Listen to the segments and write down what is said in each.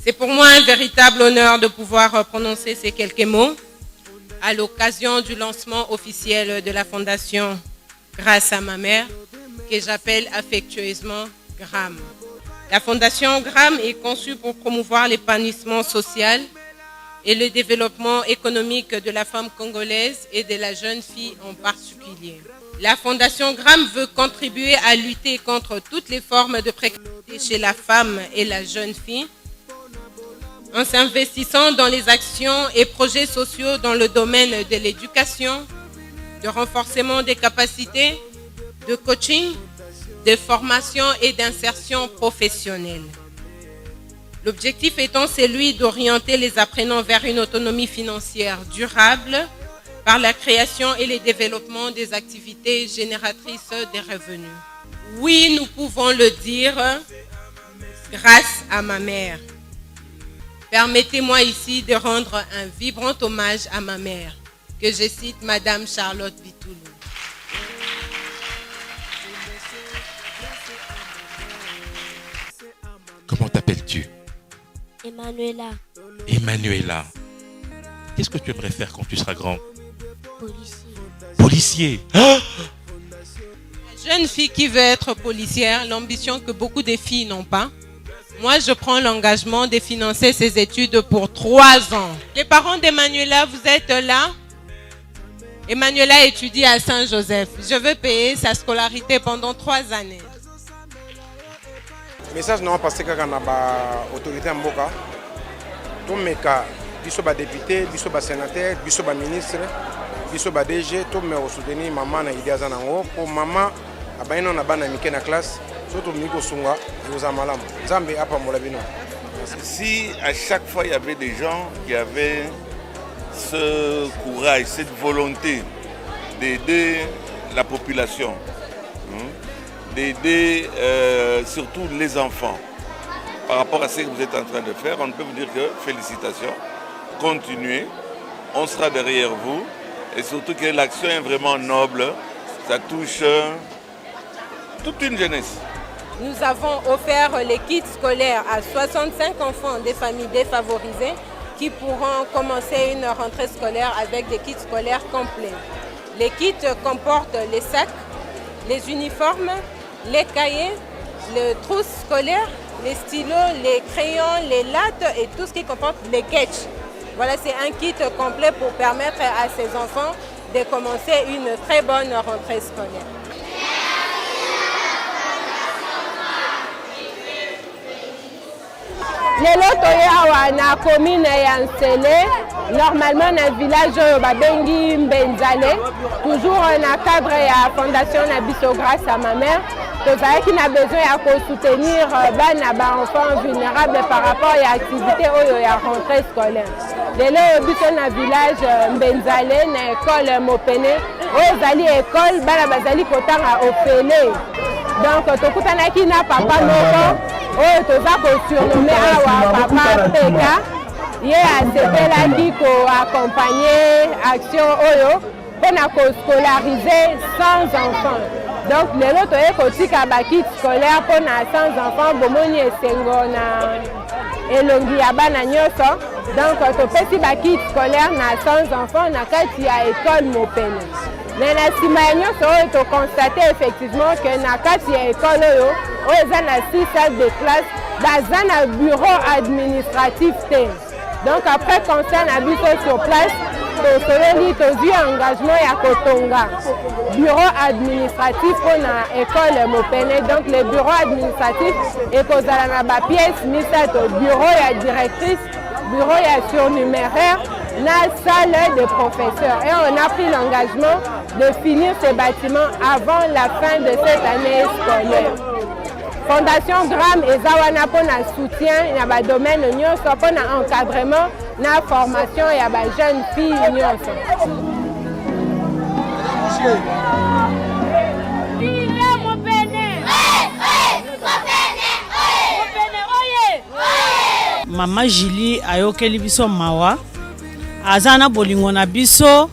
C'est pour moi un véritable honneur de pouvoir prononcer ces quelques mots à l'occasion du lancement officiel de la Fondation Grâce à ma mère, que j'appelle affectueusement GRAM. La Fondation GRAM est conçue pour promouvoir l'épanouissement social et le développement économique de la femme congolaise et de la jeune fille en particulier. La Fondation GRAM veut contribuer à lutter contre toutes les formes de précarité chez la femme et la jeune fille en s'investissant dans les actions et projets sociaux dans le domaine de l'éducation, de renforcement des capacités, de coaching, de formation et d'insertion professionnelle. L'objectif étant celui d'orienter les apprenants vers une autonomie financière durable par la création et le développement des activités génératrices de revenus. Oui, nous pouvons le dire, grâce à ma mère. Permettez-moi ici de rendre un vibrant hommage à ma mère, que je cite Madame Charlotte Bitoulou. Comment t'appelles-tu? Emmanuela. Emmanuela. Qu'est-ce que tu aimerais faire quand tu seras grand? Policier. Policier. Ah! La jeune fille qui veut être policière, l'ambition que beaucoup de filles n'ont pas. Moi, je prends l'engagement de financer ses études pour 3 ans. Les parents d'Emmanuela, vous êtes là? Emmanuela étudie à Saint-Joseph. Je veux payer sa scolarité pendant 3 années. Message non passé kaka na ba autorité mboka. To meka biso ba député, biso ba sénateur, biso ba ministre, biso ba DG to me soutenir maman na idée za nango pour maman abaino na bana mike na classe. Surtout miko sunga yoza malamu. Nzambe apa mola bino. Si à chaque fois il y avait des gens qui avaient ce courage, cette volonté d'aider la population, d'aider surtout les enfants. Par rapport à ce que vous êtes en train de faire, on peut vous dire que félicitations, continuez, on sera derrière vous et surtout que l'action est vraiment noble, ça touche toute une jeunesse. Nous avons offert les kits scolaires à 65 enfants des familles défavorisées qui pourront commencer une rentrée scolaire avec des kits scolaires complets. Les kits comportent les sacs, les uniformes, les cahiers, les trousses scolaires, les stylos, les crayons, les lattes et tout ce qui comporte les sketchs. Voilà, c'est un kit complet pour permettre à ces enfants de commencer une très bonne rentrée scolaire. Lelo toye awa na commune ya Nsele, normalement na village oyo babengi Mbenzale, toujours na cadre ya fondation na biso grâce à ma mère, tozalaki na besoin ya soutenir bana ba enfants vulnérables par rapport à activité oyo ya rentrée scolaire. Lelo biso na village Mbenzale na école Mopene, oyo ezali école bana bazali kotanga ofele. Donc tokutanaki na papa moko oyo toza kosurnomme awa papa Peka, ye asepelaki koaccompagner action oyo mpona koscolariser 100 enfants. Donc lelo toye kotika bakit scolaire mpona 100 enfants, bomoni esengo na elongi ya bana nyonso. Donc topesi bakit scolaire na 100 enfants na kati ya école Mopene. Mais na nsima ya nyonso oyo tokonstate effectivement que na kati ya école oyo eza na 6 salles de classe baza na bureau administratif te. Donc après constat na biso sur place tosoleli tozwi engagement ya kotonga bureau administratif mpona école Mopene. Donc le bureau administratif ekozala na bapièce misato: bureau ya directrice, bureau ya surnuméraire na salle de professeurs. Et on a pris l'engagement de finir ces bâtiments avant la fin de cette année scolaire. Fondation GRAM ezawana pona soutien na ba domaine nyonso, pona encadrement na formation ya ba jeunes filles nyonso. Mama Julie ayokeli biso mawa, azana bolingo na biso,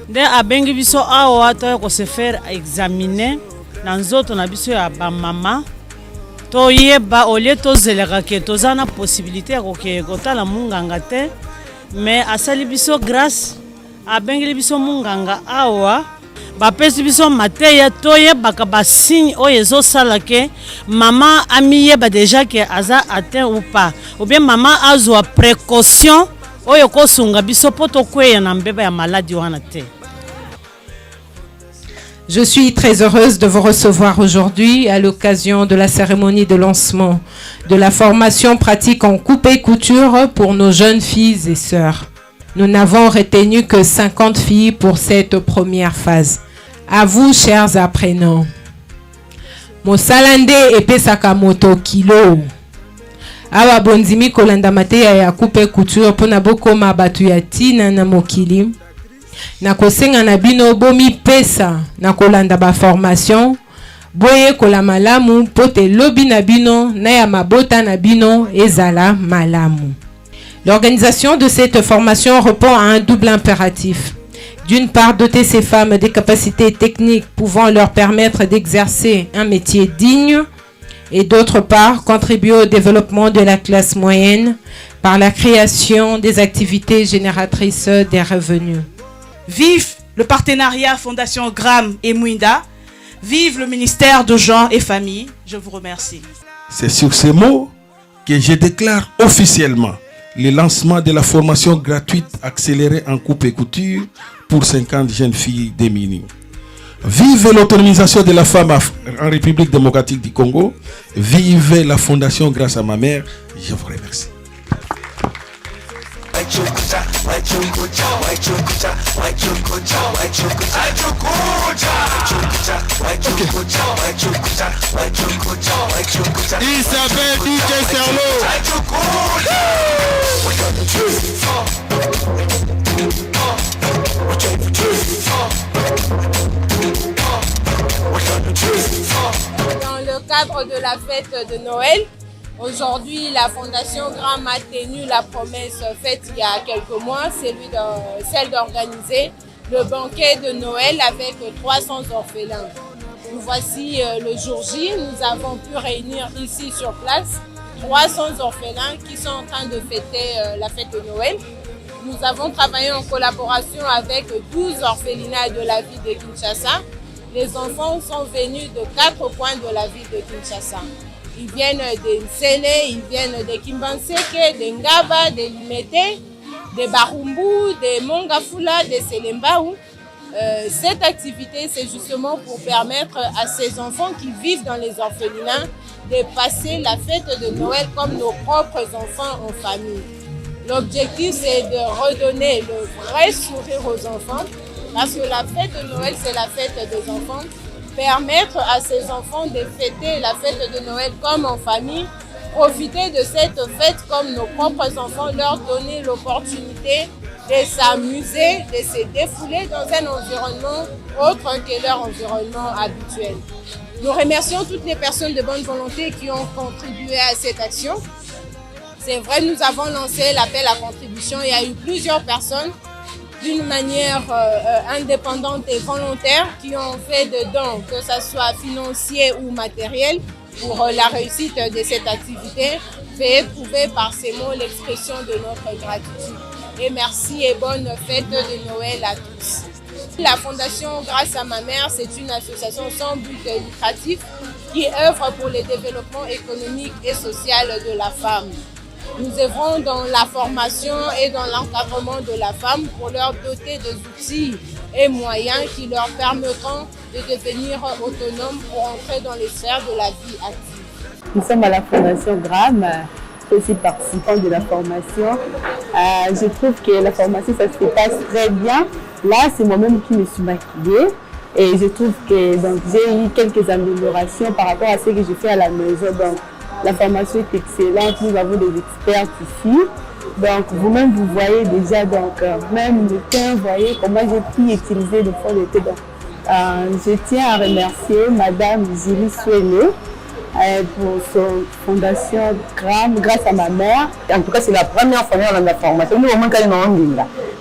nde abengi biso awa to ko se faire examiner na nzoto na biso ya ba mama toyeba olie tozelaka ke toza na possibilité ya kokeye kotala munganga te mais asali biso grâce abengeli biso munganga awa bapesi biso mateya toyebaka basigne oyo ezosala ke mama amiyeba déjà ke aza atteint ou pas ou bien mama azwa précaution oyo kosunga biso po tokweya na mbeba ya maladi wana te. Je suis très heureuse de vous recevoir aujourd'hui à l'occasion de la cérémonie de lancement de la formation pratique en coupe et couture pour nos jeunes filles et sœurs. Nous n'avons retenu que 50 filles pour cette première phase. À vous, chers apprenants. Mosalande epesaka moto kilo. Awa bonzimi kolanda mateya ya coupe et couture pona bokoma batu ya tina na mokili. Na kosenga na bino bomi pesa na kolanda ba formation boye kola malamu pote lobi na bino na ya mabota na bino ezala malamu. L'organisation de cette formation répond à un double impératif. D'une part, doter ces femmes des capacités techniques pouvant leur permettre d'exercer un métier digne et d'autre part, contribuer au développement de la classe moyenne par la création des activités génératrices des revenus. Vive le partenariat Fondation Gram et Mouinda. Vive le ministère de Gens et Familles. Je vous remercie. C'est sur ces mots que je déclare officiellement le lancement de la formation gratuite accélérée en coupe et couture pour 50 jeunes filles démunies. Vive l'autonomisation de la femme en République démocratique du Congo. Vive la Fondation Grâce à ma mère. Je vous remercie. Isabelle DJ Serlo. Dans le cadre de la fête de Noël, aujourd'hui la Fondation Gram a tenu la promesse faite il y a quelques mois, celle d'organiser le banquet de Noël avec 300 orphelins. Nous voici le jour J, nous avons pu réunir ici sur place 300 orphelins qui sont en train de fêter la fête de Noël. Nous avons travaillé en collaboration avec 12 orphelinats de la ville de Kinshasa. Les enfants sont venus de 4 coins de la ville de Kinshasa. Ils viennent de Nsele, ils viennent de Kimbanseke, de Ngaba, de Limete, de Barumbu, de Mongafula, de Selembaou. Cette activité, c'est justement pour permettre à ces enfants qui vivent dans les orphelinats de passer la fête de Noël comme nos propres enfants en famille. L'objectif, c'est de redonner le vrai sourire aux enfants, parce que la fête de Noël, c'est la fête des enfants. Permettre à ces enfants de fêter la fête de Noël comme en famille, profiter de cette fête comme nos propres enfants, leur donner l'opportunité de s'amuser, de se défouler dans un environnement autre que leur environnement habituel. Nous remercions toutes les personnes de bonne volonté qui ont contribué à cette action. C'est vrai, nous avons lancé l'appel à contribution. Il y a eu plusieurs personnes d'une manière indépendante et volontaire qui ont fait de dons, que ce soit financier ou matériel, pour la réussite de cette activité. Veuillez trouver par ces mots l'expression de notre gratitude. Et merci et bonne fête de Noël à tous. La Fondation Grâce à ma mère, c'est une association sans but lucratif qui œuvre pour le développement économique et social de la femme. Nous œuvrons dans la formation et dans l'encadrement de la femme pour leur doter des outils et moyens qui leur permettront de devenir autonomes pour entrer dans les sphères de la vie active. Nous sommes à la Fondation Gram, aussi participants de la formation. Je trouve que la formation, ça se passe très bien. Là, c'est moi-même qui me suis maquillée et je trouve que j'ai eu quelques améliorations par rapport à ce que je fais à la maison. Donc, la formation est excellente, nous avons des experts ici. Donc vous-même vous voyez déjà, donc même le teint, vous voyez comment j'ai pu utiliser le fond de teint. Je tiens à remercier Madame Julie Swele pour son fondation Gram, grâce à ma mère. En tout cas, c'est la première fois dans la formation. Nous, au moins, quand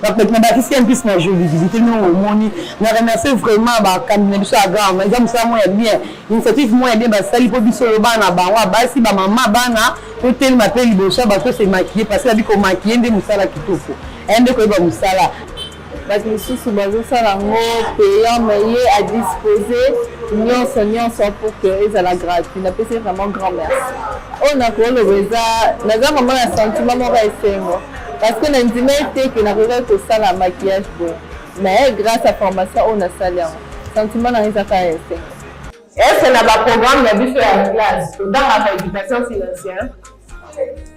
bakisi un plus na visibilité nous omoni na remercier vraiment ba cabinet biso agam exemple ça moi bien initiative moi bien ba sali po biso bana bango basi ba mama bana to tel m'appelle liboso ba to se maquiller parce que biko maquiller nde musala kitoko ende ko ba musala ba misusu bazosala ngo payant mais à disposer nyonso pour que ezala gratuit na pesi vraiment grand merci on a ko le beza na za mama na sentiment mo ba esengo parce que na ndima ete que na koka ko sala maquillage boy mais grâce à formation on a salé sentiment na ezaka esengo est na ba programme na biso ya classe dans la éducation financière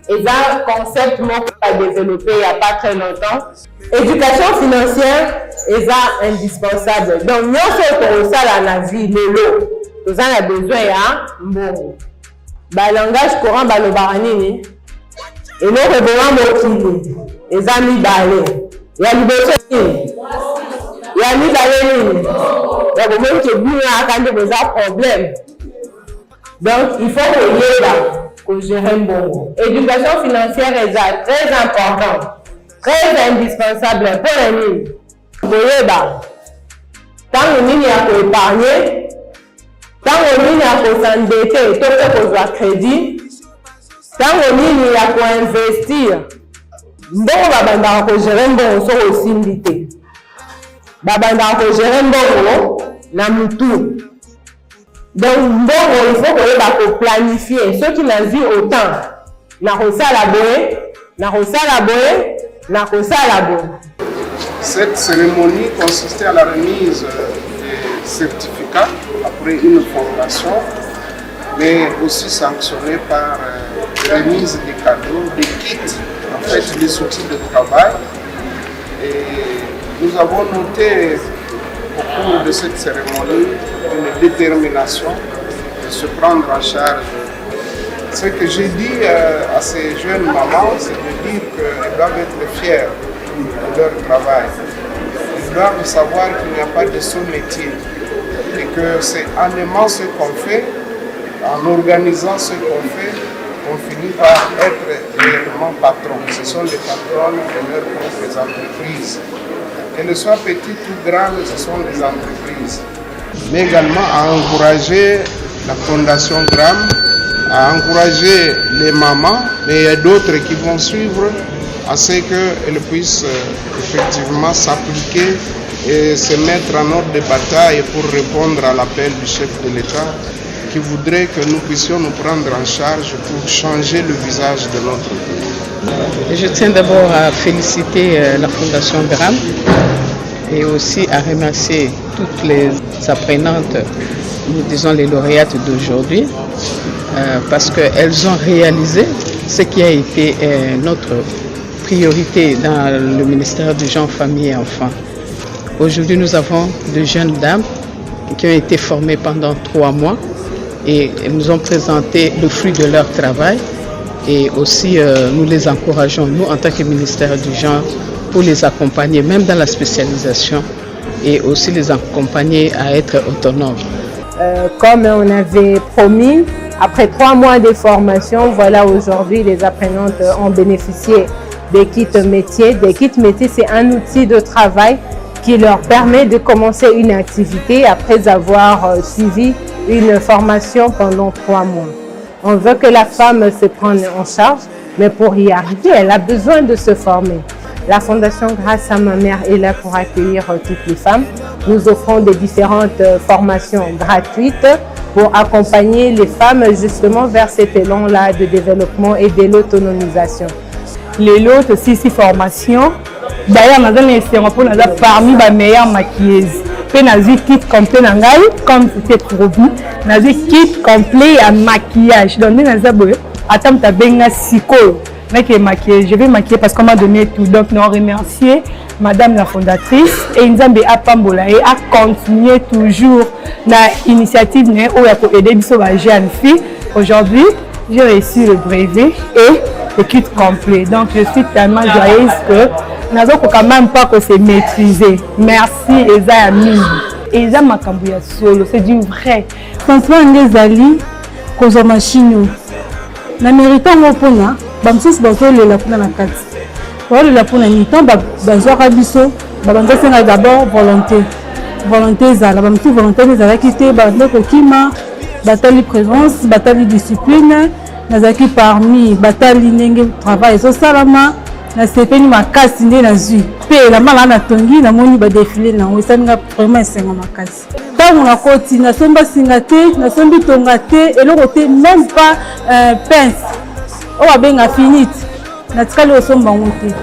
et un concept qu'on a développé il n'y a pas très longtemps. Éducation financière est indispensable. Donc, nous sommes dans la vie, nous avons besoin de un langage courant, le baranini. Et nous avons les amis balais. Il y a il y a mis balais. Il y a des gens qui ont des problèmes. Donc, il faut que y ait là. Éducation financière est très importante, très indispensable pour les mines. Tant que mine a épargner, tant que mine a s'endetter, tant que a crédit, tant que mine a investir, bon babanda ko gérer bon so aussi ndité. Babanda ko gérer bon na mutu. Donc, il faut qu'on planifie. Ceux qui n'ont vu autant, cette cérémonie consistait à la remise des certificats après une formation, mais aussi sanctionnée par la remise des cadeaux, des kits, en fait des outils de travail. Et nous avons noté au cours de cette cérémonie une détermination de se prendre en charge. Ce que j'ai dit à ces jeunes mamans, c'est de dire qu'elles doivent être fières de leur travail. Ils doivent savoir qu'il n'y a pas de sous-métier et que c'est en aimant ce qu'on fait, en organisant ce qu'on fait, on finit par être réellement patron. Ce sont les patrons de leurs propres entreprises. Qu'elles soient petites ou grandes, ce sont des entreprises. Mais également à encourager la Fondation GRAM, à encourager les mamans, mais il y a d'autres qui vont suivre, à ce qu'elles puissent effectivement s'appliquer et se mettre en ordre de bataille pour répondre à l'appel du chef de l'État qui voudrait que nous puissions nous prendre en charge pour changer le visage de notre pays. Je tiens d'abord à féliciter la Fondation GRAM et aussi à remercier toutes les apprenantes, nous disons les lauréates d'aujourd'hui, parce qu'elles ont réalisé ce qui a été notre priorité dans le ministère du Genre, Famille et Enfants. Aujourd'hui, nous avons de jeunes dames qui ont été formées pendant 3 mois et elles nous ont présenté le fruit de leur travail et aussi nous les encourageons, nous en tant que ministère du Genre, pour les accompagner, même dans la spécialisation et aussi les accompagner à être autonomes. Comme on avait promis, après 3 mois de formation, voilà aujourd'hui les apprenantes ont bénéficié des kits métiers. Des kits métiers, c'est un outil de travail qui leur permet de commencer une activité après avoir suivi une formation pendant 3 mois. On veut que la femme se prenne en charge, mais pour y arriver, elle a besoin de se former. La Fondation Grâce à ma mère est là pour accueillir toutes les femmes. Nous offrons des différentes formations gratuites pour accompagner les femmes justement vers cet élan-là de développement et de l'autonomisation. Les lots aussi, ces formations, d'ailleurs, nous avons parmi les meilleures maquilleuses. Puis nous avons kit complet, comme c'était promis, nous avons kit complet à maquillage. Donc nous avons attends, tu as bien je vais maquiller parce qu'on m'a donné tout. Donc, nous remercions Madame la fondatrice et Nzambe Apambola et à continuer toujours l'initiative pour aider les jeunes filles. Aujourd'hui, j'ai reçu le brevet et le kit complet. Donc, je suis tellement joyeuse que nous n'avons quand même pas que c'est maîtrisé. Merci, Eza Ami. Eza Makambuya Solo, c'est du vrai. Franchement, les alliés, cause machine, la méritant au pona. Bamsus bazo le la kuna na kati toalela mpona mi-temps bazwaka biso babanza senga d'abord volonté ezala bamosusu volonté ezalaki te bande kokima batali présence batali discipline nazalaki parmi batali ndenge travail ezosalama nasepeli makasi nde nazwi mpe elamba nga natongi namoni badefile nango esalinga vraiment esengo makasi ntango nakoti nasombi singa te nasombi tonga te eloko te même pas pince oyo babenga finite natikali osomba ngo te